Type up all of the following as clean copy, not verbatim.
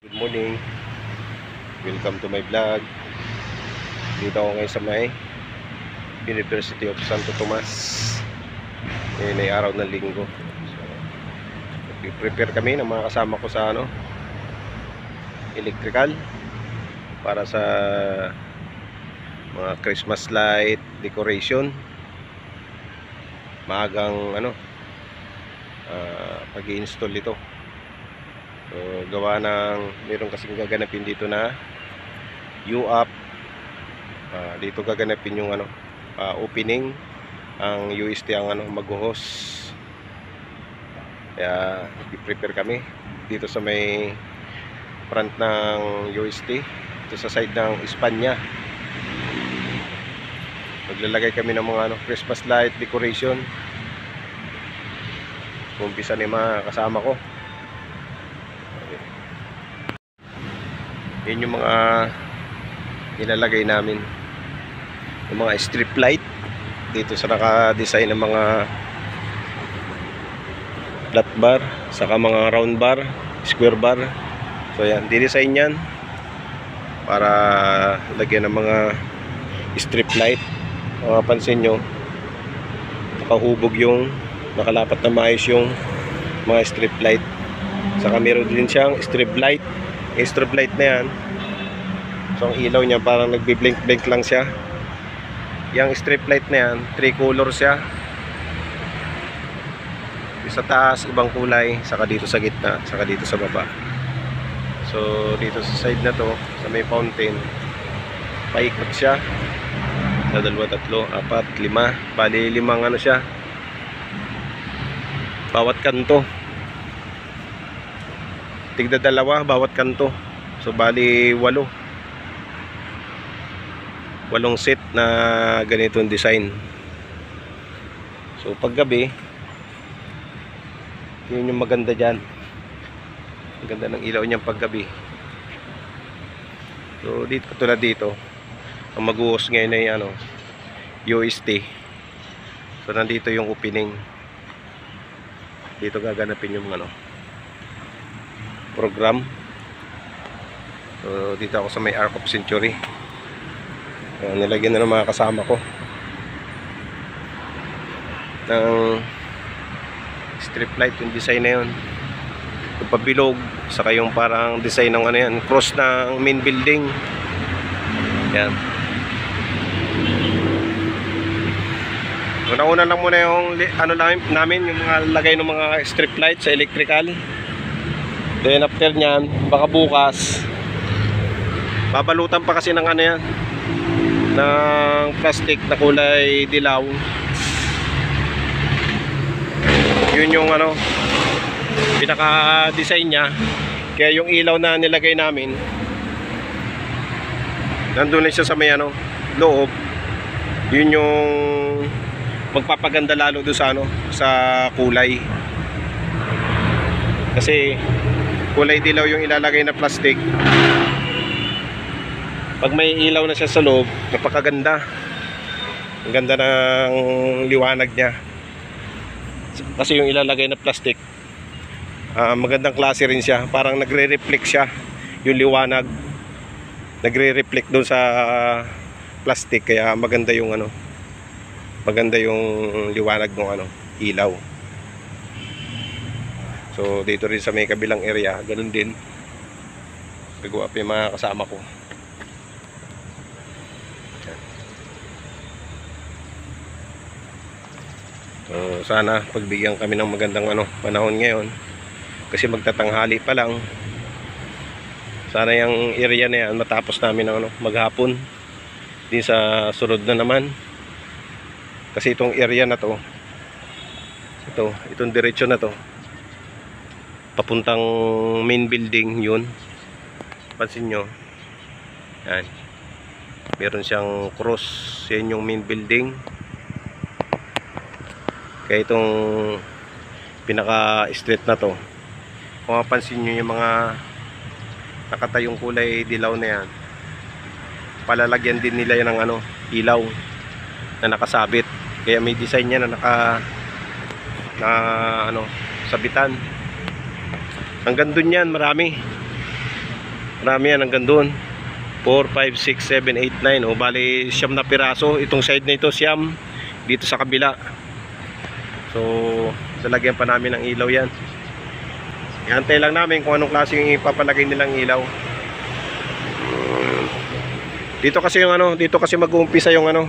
Good morning, welcome to my vlog. Dito ako ngayon sa may University of Santo Tomas. Ngayon ay araw ng linggo. So, prepare kami ng mga kasama ko sa electrical para sa mga Christmas light decoration. Maagang pag-i-install ito. So, gawa ng meron kasing gaganapin dito na U-up. Dito gaganapin yung opening. Ang UST ang mag-host. Kaya i-prepare kami dito sa may front ng UST, dito sa side ng Espanya. Maglalagay kami ng mga Christmas light decoration. Umpisa ni mga kasama ko. Yun yung mga nilalagay namin, yung mga strip light dito sa naka-design ng mga flat bar, saka mga round bar, square bar. So yan, didesign yan para lagyan ng mga strip light. Mapapansin nyo, nakahubog yung, nakalapat na maayos yung mga strip light. Saka meron din siyang strip light. Yung strip light na yan, so ang ilaw niya parang nagbi-blink-blink lang siya. Yung strip light na yan, 3 color siya. Sa taas, ibang kulay, saka dito sa gitna, saka dito sa baba. So dito sa side na to, sa may fountain, paikot siya. Sa 2, 3, 4, 5, bali 5 siya bawat kanto. Tigda 2 bawat kanto. So bali 8 set na ganitong design. So paggabi, yun yung maganda dyan. Ang ganda ng ilaw niyang paggabi. So dito, katulad dito, ang mag-uos ngayon ay UST. So nandito yung opening. Dito gaganapin yung program. So dito ako sa may Arc of Century. Nilagyan na ng mga kasama ko ng strip light, yung design na yun, yung pabilog, saka yung parang design ng yan, cross ng main building. Yan. Una-una lang muna yung namin, yung mga lagay ng mga strip light sa electrical. Then after nyan, baka bukas babalutan pa kasi ng yan, ng plastic na kulay dilaw. Yun yung pinaka design nya. Kaya yung ilaw na nilagay namin, nandun lang siya sa may loob. Yun yung magpapaganda lalo doon sa kulay. Kasi kulay dilaw yung ilalagay na plastic. Pag may ilaw na siya sa loob, napakaganda. Ang ganda ng liwanag niya. Kasi yung ilalagay na plastic, magandang klase rin siya. Parang nagre-reflect siya. Yung liwanag nagre-reflect doon sa plastic. Kaya maganda yung maganda yung liwanag ng ilaw. So dito rin sa may kabilang area, ganun din. Gagawa pa yung mga kasama ko. So sana pagbigyan kami ng magandang panahon ngayon, kasi magtatanghali pa lang. Sana yung area na yan matapos namin maghapon din sa sunod na naman. Kasi itong area na to, itong diretsyo na to papuntang main building, yun pansin nyo yan, meron siyang cross. Yan yung main building. Kaya itong pinaka street na to, kung mapansin nyo yung mga nakatayong kulay dilaw na yan, palalagyan din nila yan ng ilaw na nakasabit. Kaya may design niya na sabitan. Hanggang dun yan, marami. Marami yan hanggang doon. 4, 5, 6, 7, 8, 9. O bali siyam na piraso. Itong side na ito siyam. Dito sa kabila. So lalagyan pa namin ng ilaw yan. Iantay lang namin kung anong klase yung ipapalagay nilang ilaw. Dito kasi yung ano, dito kasi mag-uumpisa yung ano,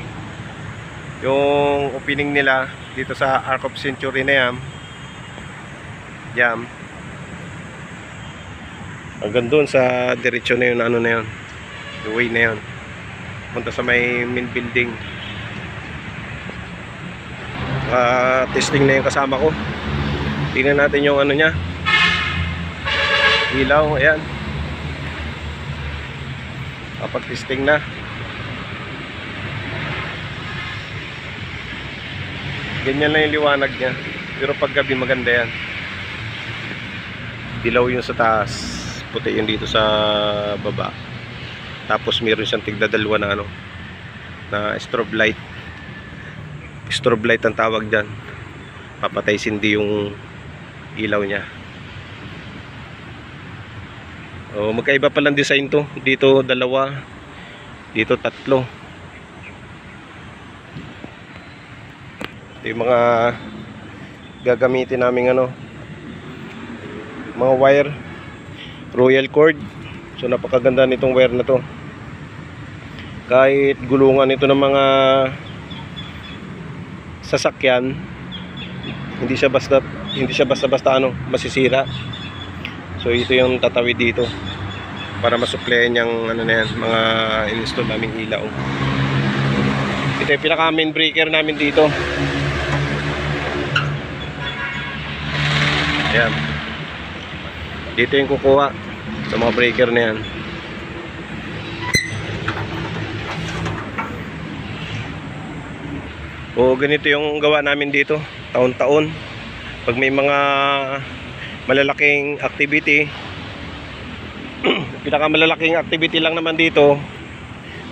yung opening nila dito sa Arc of Century na yan. Yan. Hanggang doon sa diretsyon na yun, ano na yun, the way na yun, punta sa may main building. Testing na yung kasama ko. Tingnan natin yung ano nya, ilaw. Ayan, kapag testing na. Ganyan lang yung liwanag nya, pero pag gabi maganda yan. Dilaw yung sa taas, puti yung dito sa baba. Tapos meron siyang tigdadalwa na ano, na strobe light. Strobe light ang tawag dyan. Papatay sindi yung ilaw nya. O, magkaiba palang design to. Dito dalawa, dito tatlo. Ito yung mga gagamitin naming ano, mga wire, royal cord. So napakaganda nitong wire na to. Kahit gulungan ito ng mga sasakyan, hindi siya basta ano, masisira. So ito yung tatawid dito para masuplayan yung ano na yan, mga install naming ilaw. Ito yung pinaka main breaker namin dito. Ayan, dito yung kukuha sa mga breaker na yan. O ganito yung gawa namin dito taon-taon. Pag may mga malalaking activity, pinakamalalaking activity lang naman dito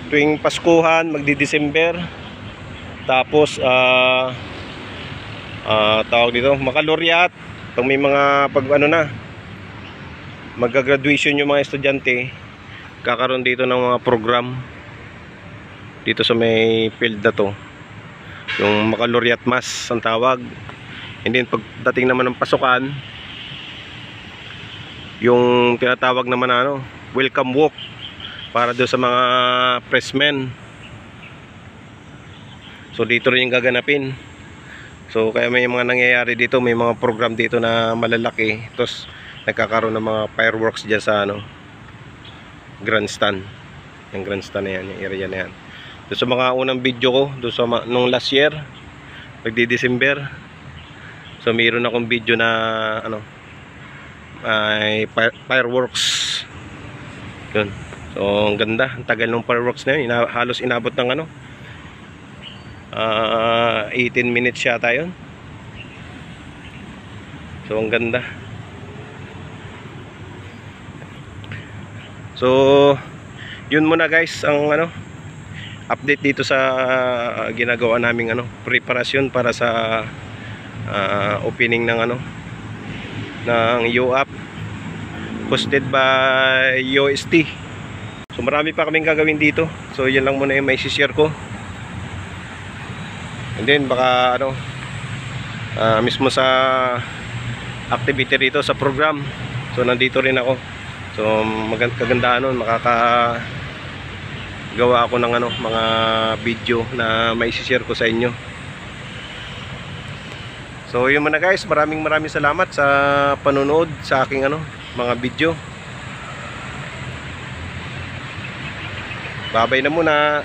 tuwing Paskuhan, magdi-December. Tapos tawag dito, Makaluryat. Pag may mga ano na, magga-graduation yung mga estudyante, kakaroon dito ng mga program dito sa may field na to, yung Makaluryat Mass ang tawag. And then pagdating naman ng pasukan, yung tinatawag naman na ano, welcome walk para doon sa mga freshmen. So dito rin yung gaganapin. So kaya may mga nangyayari dito, may mga program dito na malalaki. Tapos nagkakaroon ng mga fireworks dyan sa ano, grandstand. Yung grandstand na yan, yung area na yan. Doon sa mga unang video ko, doon sa nung last year, nagdi-December. So mayroon akong video na ano, ay fireworks. Yun. So ang ganda, ang tagal ng fireworks na yun. Halos inabot ng ano, 18 minutes yata yun. So ang ganda. So yun muna guys ang ano, update dito sa ginagawa naming ano, preparasyon para sa opening ng ano, ng UAP hosted by UST. So marami pa kaming gagawin dito. So yan lang muna yung may share ko. And then baka ano, mismo sa activity rito sa program, so nandito rin ako. So kagandahan nun, makakagawa ako ng ano, mga video na may share ko sa inyo. So yun muna guys, maraming salamat sa panonood sa aking ano, mga video. Babay na muna.